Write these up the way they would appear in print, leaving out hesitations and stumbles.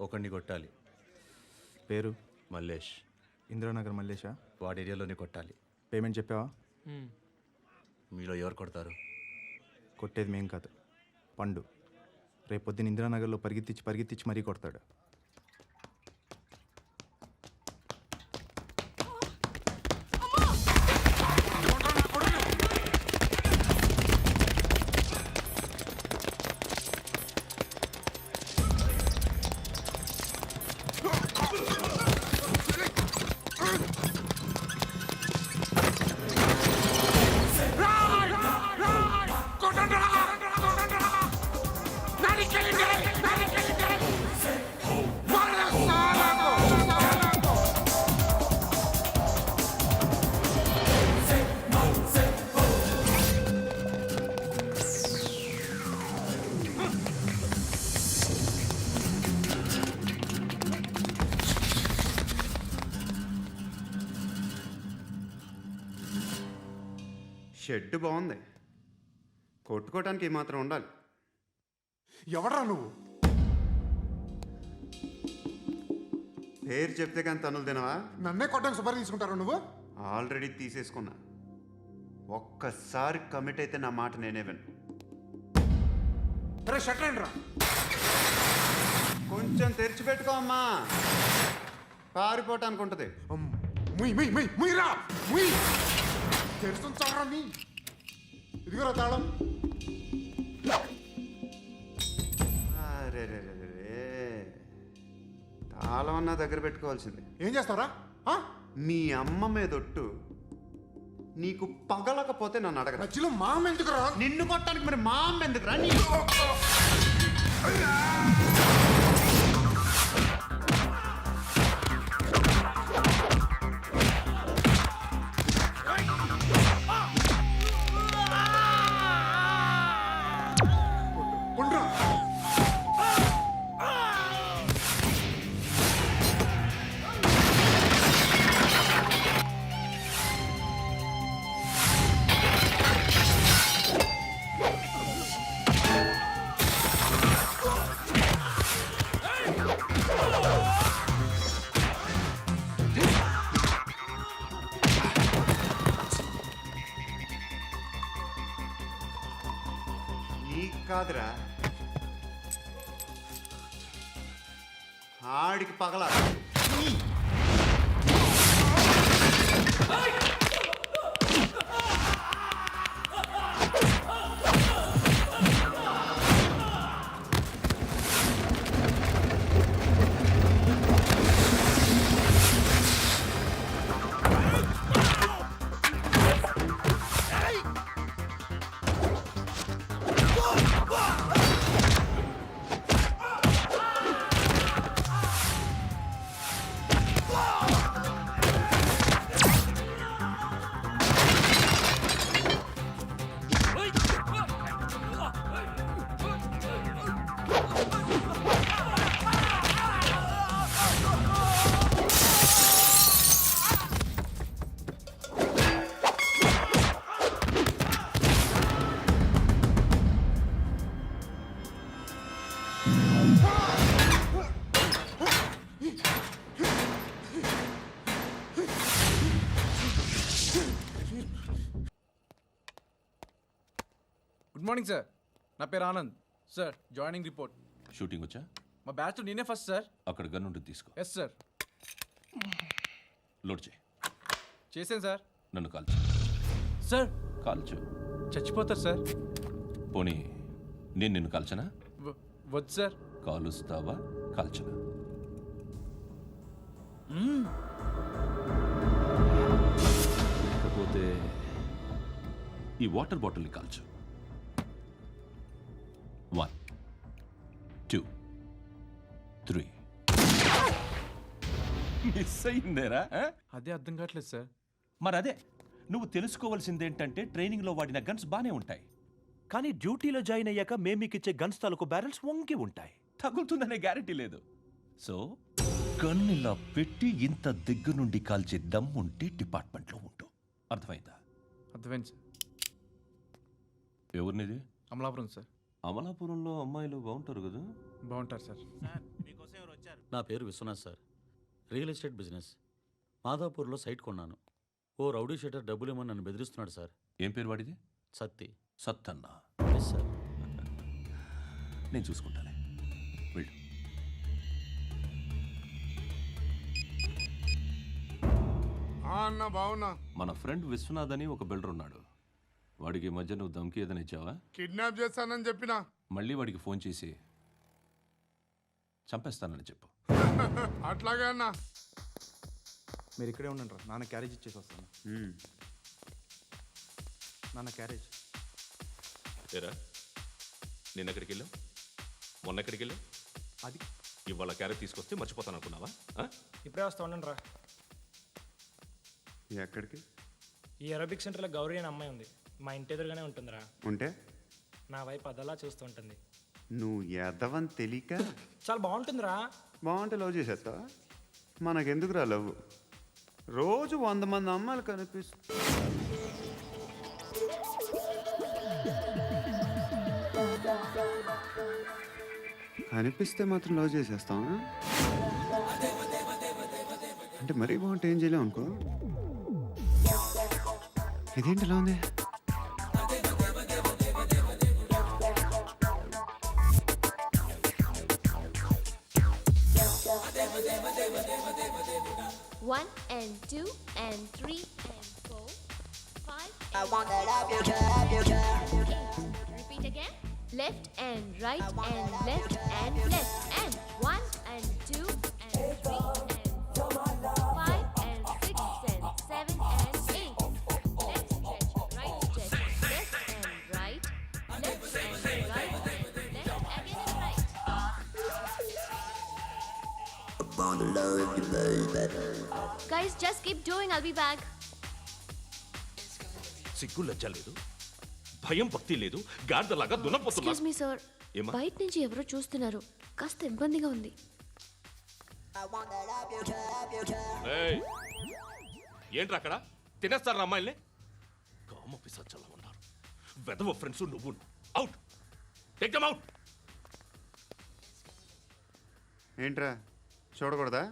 ఒకడిని కొట్టాలి. పేరు మల్లేష్. ఇందిరానగర్ మల్లేషా? వాడి ఏరియాలోనే కొట్టాలి. పేమెంట్ చెప్పావా? మీలో ఎవరు కొడతారు? కొట్టేది మేం కాదు, పండు. రేపు పొద్దున్న ఇందిరానగర్లో పరిగెత్తించి మరీ కొడతాడు. షెడ్ బాగుంది, కొట్టుకోవటానికి ఏమాత్రం ఉండాలి. ఎవడ్రా నువ్వు? పేరు చెప్తే కానీ తనులు తినవా? నన్నే కొట్టడానికి సుపారీ తీసుకుంటారా నువ్వు? ఆల్రెడీ తీసేసుకున్నా. ఒక్కసారి కమిట్ అయితే నా మాట నేనే విను. అరే షట్ రా. కొంచెం తెరిచిపెట్టుకో అమ్మా, పారిపోవటానికి ఉంటుంది. ముయ్ ముయ్ ముయ్ ముయ్ రా ముయ్. తెరుస్తుంచారా నీ? ఇదిగోరా తాళం. అరే తాళం అన్నా దగ్గర పెట్టుకోవాల్సింది. ఏం చేస్తావురా? మీ అమ్మ మీదొట్టు నీకు పగలకపోతే నన్ను అడగరా. మధ్యలో మామ ఎందుకు రా? నిన్ను కొట్టడానికి మరి మా అమ్మ ఎందుకు రా? కాదురా, ఆడికి పగల. గుడ్ మార్నింగ్ సార్, నా పేరు Anand sir. Joining report. Shooting వచ్చా? మా బ్యాచ్లో నేనే ఫస్ట్ సార్. అక్కడ గన్ ఉంటుంది, తీసుకో. Yes sir. లోడ్ చేయి. చేశాను సార్. నన్ను కాల్చు. సార్ కాల్చు. చచ్చిపోతారు సార్. పోనీ నేను నిన్ను కాల్చనా? వద్దు సార్. కాలుస్తావా కాల్చనా? లేకపోతే ఈ వాటర్ బాటిల్ని కాల్చు. 1 2 3. మిస్ అయిందేరా? అదే అర్థం కావట్లేదు సార్. మరి అదే నువ్వు తెలుసుకోవాల్సిందేంటంటే ట్రైనింగ్లో వాడిన గన్స్ బానే ఉంటాయి, కానీ డ్యూటీలో జాయిన్ అయ్యాక మేము మీకు ఇచ్చే గన్స్ తాలూకు బ్యారెల్స్ వంగి ఉంటాయి. తగులుతుందనే గ్యారెంటీ లేదు. సో గన్ ఇలా పెట్టి ఇంత దగ్గర నుండి కాల్చే దమ్ ఉంటే డిపార్ట్మెంట్లో ఉంటూ. అర్థమైందా? అర్థమైంది సార్. ఎవరినిది? అమలాపురం సార్. అమలాపురంలో అమ్మాయిలు బాగుంటారు కదా? బాగుంటారు సార్. మీకోసం ఎవరు వచ్చారు? నా పేరు Vishwanath sir. Real estate business. మాదాపూర్లో సైట్ కొన్నాను. ఓ రౌడీ షీటర్ డబ్బులు ఇవ్వమని నన్ను బెదిరిస్తున్నాడు సార్. ఏం పేరు వాడిది? సత్తి. సత్తన్న. Yes sir. నేను చూసుకుంటానే, వెళ్ళు. అన్న బావున్నా. మన ఫ్రెండ్ విశ్వనాథ్ అని ఒక బిల్డర్ ఉన్నాడు. వాడికి ఈ మధ్య నువ్వు దమ్కి ఏదైనా ఇచ్చావా? కిడ్నాప్ చేస్తానని చెప్పినా. మళ్ళీ వాడికి ఫోన్ చేసి చంపేస్తానని చెప్పు. అట్లాగే అన్న. మీరు ఇక్కడే ఉండండి రా, నాన్న క్యారేజ్ ఇచ్చేసి వస్తాను. నాన్న క్యారేజ్. ఏరా, నిన్న ఎక్కడికి వెళ్ళావు? మొన్న ఎక్కడికి వెళ్ళావు? అది ఇవాళ క్యారెట్ తీసుకొస్తే మర్చిపోతాను అనుకున్నావా? ఇప్పుడే వస్తా ఉండండి రా. ఎక్కడికి? ఈ అరబిక్ సెంటర్లో గౌరీ అనే అమ్మాయి ఉంది. మా ఇంటి ఎదురుగానే ఉంటుందిరా. ఉంటే నా వైపు అదలా చూస్తూ ఉంటుంది. నువ్వు ఎదవని తెలియక చాలా బాగుంటుందిరా. బాగుంటే లవ్ చేసేస్తావా? మనకెందుకురా లవ్? రోజు 100 మంది అమ్మాయిలు కనిపిస్తే మాత్రం లవ్ చేసేస్తాం. అంటే మరీ బాగుంటే ఏం చేయలేం అనుకో. ఇదేంటి ఇలా ఉంది? One and two and three and four, five. I wanna love you, love you, love you. Repeat again. Left and right and left and left and one and two and three and four, five and six and seven and eight. Left stretch, right stretch, left and right, left and right, left again and right. I wanna love you, baby. Guys, just keep doing. I'll be back. సిగ్గు లజ్జ లేదు, భయం భక్తి లేదు, గాడిదలాగా దున్నపోతున్నా. Excuse me, sir. ఏమ్మా? బయట నుంచి ఎవరో చూస్తున్నారు. కాస్త ఇబ్బందిగా ఉంది. I wanna love you, love you, love you. ఏయ్, ఏంట్రా అక్కడ తినేస్తారా అమ్మాయిల్ని? కామ పిశాచాలా ఉన్నారు. వెదవ ఫ్రెండ్స్ నువ్వు. Out, take them out. ఏంట్రా చూడకూడదా?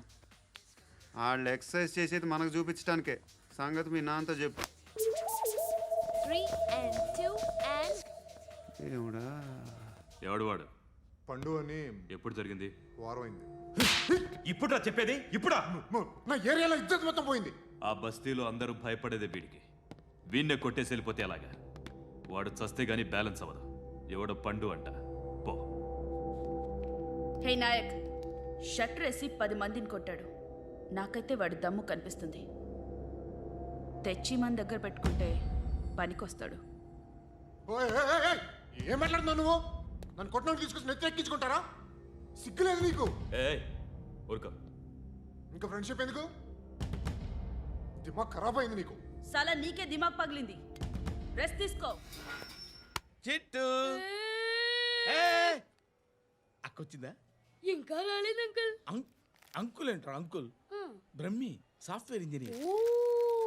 వాళ్ళు ఎక్సర్సైజ్ చేసేది మనకు చూపించడానికే. సంగతి మీ నాన్నతో చెప్పు. 3 and 2 and ఏముడా? ఎవడు వాడు? పండు అని ఎప్పుడు జరిగింది? వారం అయింది. ఇప్పుడా చెప్పేది? ఇప్పుడా? నా ఏరియాలో ఇజ్జత్ మొత్తం పోయింది. ఆ బస్తీలో అందరూ భయపడేదే వీడికి. వీణ్ణే కొట్టేసి వెళ్ళిపోతే అలాగా? వాడు చస్తే గానీ బ్యాలెన్స్ అవ్వదు. ఎవడో పండు అంట. పో. హే నాయక్, షట్టర్ వేసి 10 మందిని కొట్టాడు. నాకైతే వాడి దమ్ము కనిపిస్తుంది. తెచ్చి మన దగ్గర పెట్టుకుంటే పనికొస్తాడు. ఓయ్, ఏయ్, ఏయ్, ఏయ్, ఏం మాట్లాడుతున్నావు నువ్వు? నన్ను కొట్టడానికి తీసుకొచ్చి నెత్తి ఎక్కించుకుంటారా? సిగ్గులేదు నీకు? ఏయ్, ఊరుకో. ఇంకా ఫ్రెండ్షిప్ ఎందుకు? దిమాగ్ ఖరాబ్ అయింది నీకు. సలా నీకే దిమాగ్ పగిలింది. రెస్ట్ తీసుకో. చిట్టు అక్కొచ్చిందా? ఇంకా రాలేదు అంకుల్. అంకుల్ ఏంట్రా అంకుల్? Brahmi software engineer.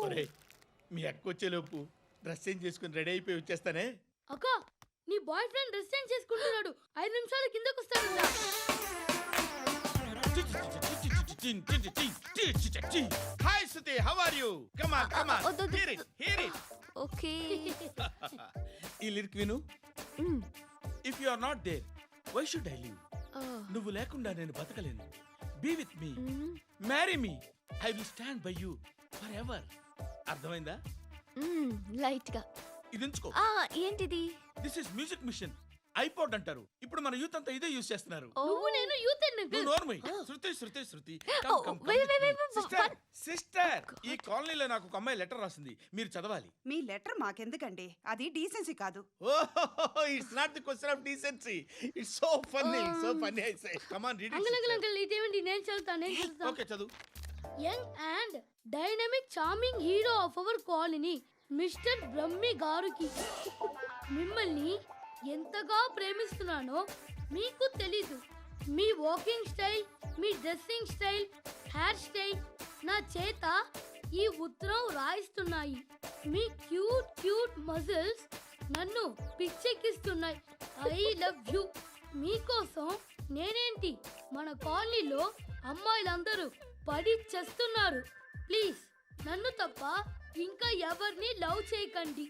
ఒరేయ్, మీ అక్క వచ్చేలోపు డ్రెస్ చేంజ్ చేసుకుని రెడీ అయిపోయి వచ్చేస్తానే. అక్క, నీ బాయ్ ఫ్రెండ్ డ్రెస్ చేంజ్ చేసుకుంటున్నాడు. 5 నిమిషాలు కిందకు వస్తాడు. Hi Suthi, how are you? Come on come on, hear it hear it. Okay. ఈ లిరిక్ విను. If you are not there, why should I live? నువ్వు లేకుండా నేను బతకలేను. Be with me, marry me, I will stand by you forever. అర్థమైందా? Light గా. ఇది ఉంచుకో. ఏంటిది? This is music machine. IPod అంటారు. ఇప్పుడు మన యూత్ అంతా ఇదే యూస్ చేస్తున్నారు. నువ్వు నేను యూత్ నువ్వు నోర్మై. శృతి శృతి శృతి. సిస్టర్, సిస్టర్, ఈ కాలనీలో నాకు ఒక అమ్మాయి లెటర్ రాసింది, మీరు చదవాలి. మీ లెటర్ మాకెందుకండి? అది డీసెన్సీ కాదు. Oh, it's not the question of decency. It's so funny, so funny. I say come on read it. Uncle ఇదేంటి? నేను చదువుతాను. ఓకే, చదువు. Young and dynamic charming hero of our colony mister Brahmi గారికి మిమ్మల్ని ఎంతగా ప్రేమిస్తున్నానో మీకు తెలీదు. మీ వాకింగ్ స్టైల్, మీ డ్రెస్సింగ్ స్టైల్, హెయిర్ స్టైల్ నా చేత ఈ ఉత్తరం రాయిస్తున్నాయి. మీ క్యూట్ క్యూట్ మజిల్స్ నన్ను పిచ్చెక్కిస్తున్నాయి. I love you. మీకోసం నేనేంటి, మన కాలనీలో అమ్మాయిలందరూ పడి చేస్తున్నారు. ప్లీజ్ నన్ను తప్ప ఇంకా ఎవరిని లవ్ చేయకండి.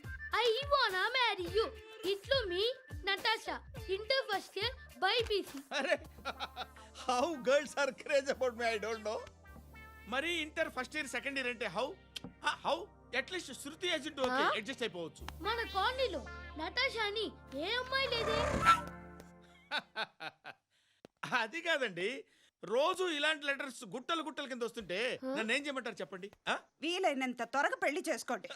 ఐ వానా మ్యారీ యు. ఇట్లు మీ Natasha, inter first year BiPC. అరే how girls are craze about me I don't know. మరి inter first year second year అంటే how at least Shruti agent okay adjust అయిపోవచ్చు. మన కాలనీలో నటాషా అని ఏ అమ్మాయి లేదే. అది కాదండి, రోజు ఇలాంటి లెటర్స్ గుట్టలు గుట్టల కింద వస్తుంటే నన్ను ఏం చేయమంటారు చెప్పండి? వీలైనంత త్వరగా పెళ్లి చేసుకోండి.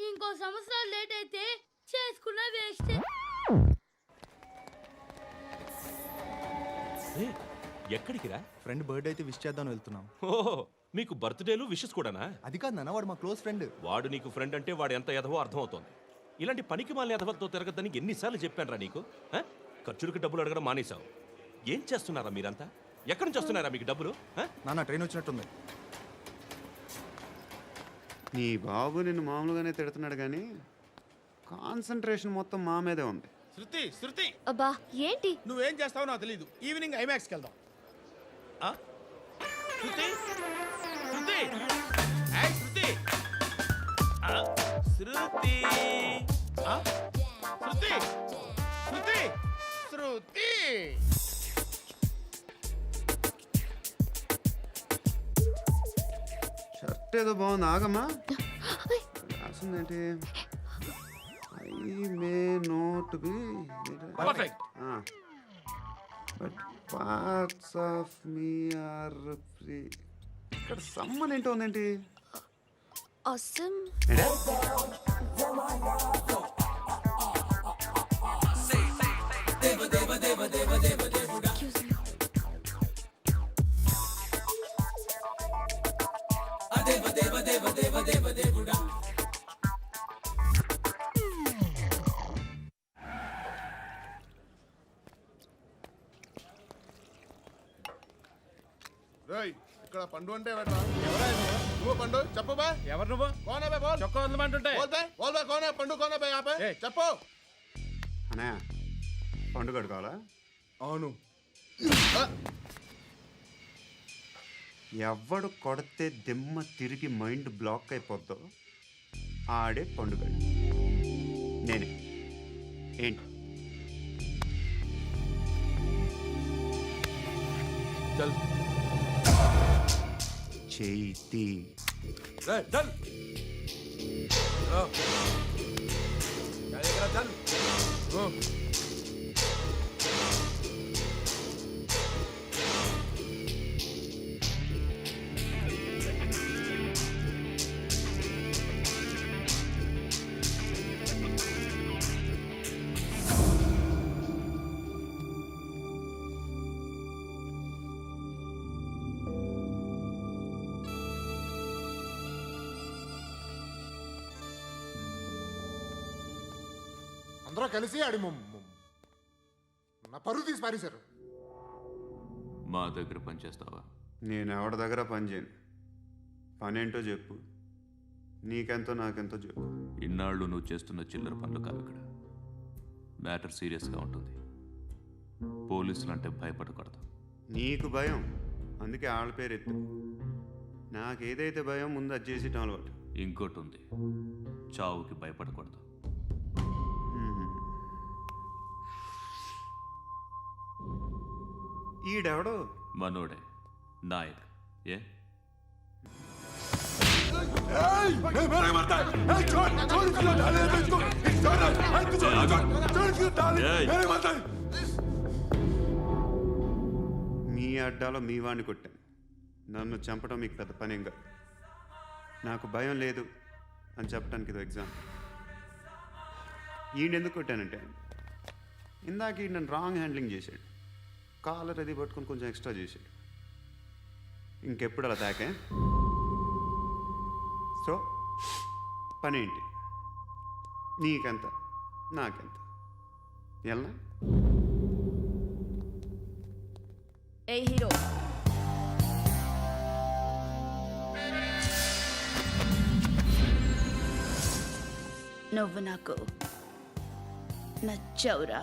ఇంకో సంవత్సరాలు లేట్ అయితే చేసుకున్న వేస్ట్. ఎక్కడికి రా? ఫ్రెండ్ బర్త్డే అయితే విష్ చేద్దాం వెళ్తున్నాం. ఓహో, మీకు బర్త్డేలు విషెస్ కూడానా? అది కాదు నాన్న, వాడు మా క్లోజ్ ఫ్రెండ్. వాడు నీకు ఫ్రెండ్ అంటే వాడు ఎంత ఎదవో అర్థమవుతోంది. ఇలాంటి పనికి మాలిన ఎదవలతో తిరగద్దని ఎన్నిసార్లు చెప్పానురా నీకు? ఖర్చులకు డబ్బులు అడగడం మానేశావు. ఏం చేస్తున్నారా మీరంతా? ఎక్కడి నుంచి వస్తున్నారా మీకు డబ్బులు? నాన్న ట్రైన్ వచ్చినట్టుంది. నీ బాబు నిన్ను మామూలుగానే తిడుతున్నాడు కానీ కాన్సన్ట్రేషన్ మొత్తం మా మీదే ఉంది. శృతి అబ్బా ఏంటి? నువ్వేం చేస్తావో నాకు తెలీదు. ఈవినింగ్ ఐమాక్స్కి వెళ్దాం. శృతి శృతి ఏయ్ శృతి శృతి శృతి శృతి శృతి. షర్ట్ ఏదో బాగుంది, ఆగమ్మా. రాసిందేంటి? I may not be perfect. But parts of me are free. ఇక్కడ సమ్మన్ ఏంటో ఉందేంటి? awesome. ఇక్కడ పండు అంటే నువ్వు పండు చెప్పు బా. ఎవరు నువ్వు? కోనా బే బోల్. చొక్కా వదలమంటుంటే బోల్ బే కోనా పండు కోనా బే ఆపే చెప్పు. అనే పండుగ కావాలా? అవును. ఎవడు కొడితే దిమ్మ తిరిగి మైండ్ బ్లాక్ అయిపోద్దో ఆడే పండుగ. నేనే. ఏంటి? చల్ చేతి చల్ అందరూ కలిసి ఆడి నా పరువు తీసి పారేశారు. మా దగ్గర పని చేస్తావా? నేను ఎవరి దగ్గర పని చేయను. పని ఏంటో చెప్పు. నీకెంతో నాకెంతో చెప్పు. ఇన్నాళ్ళు నువ్వు చేస్తున్న చిల్లర పనులు కావు ఇక్కడ. మ్యాటర్ సీరియస్గా ఉంటుంది. పోలీసులు అంటే భయపడకూడదు. నీకు భయం, అందుకే ఆళ్ళ పేరు ఎత్తు. నాకేదైతే భయం ముందు అది చేసేటం అలవాటు. ఇంకోటి ఉంది, చావుకి భయపడకూడదు. ఈడెవడో మనోడే నాయక్. ఏ మీ అడ్డాలో మీ వాడిని కొట్టాను. నన్ను చంపడం మీకు పెద్ద పనేం కాదు. నాకు భయం లేదు అని చెప్పడానికి ఇది ఎగ్జామ్. ఈయనెందుకు కొట్టానంటే ఇందాక ఈ నన్ను రాంగ్ హ్యాండ్లింగ్ చేశాడు. కాలర్ అది పట్టుకొని కొంచెం ఎక్స్ట్రా చేశాడు. ఇంకెప్పుడు అలా తాకే. సో పని ఏంటి? నీకెంత నాకెంత ఎలా? ఏ హీరో, నువ్వు నాకు నచ్చవురా.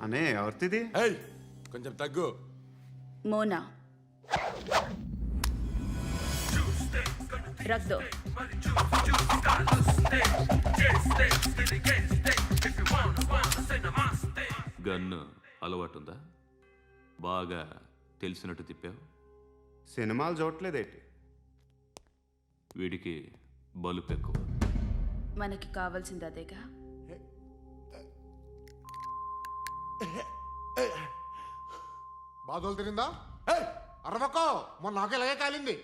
అనే ఎవరిది? కొంచెం తగ్గు. మోనా రక్ దో. గన్ను అలవాటుందా? బాగా తెలిసినట్టు తిప్పావు. సినిమాలు చూడట్లేదేంటి? వీడికి బలుపు ఎక్కువ. మనకి కావాల్సింది అదేగా. బాధలు తిరిందా? అరవకో, మొన్న నాకు ఇలాగే కాలింది.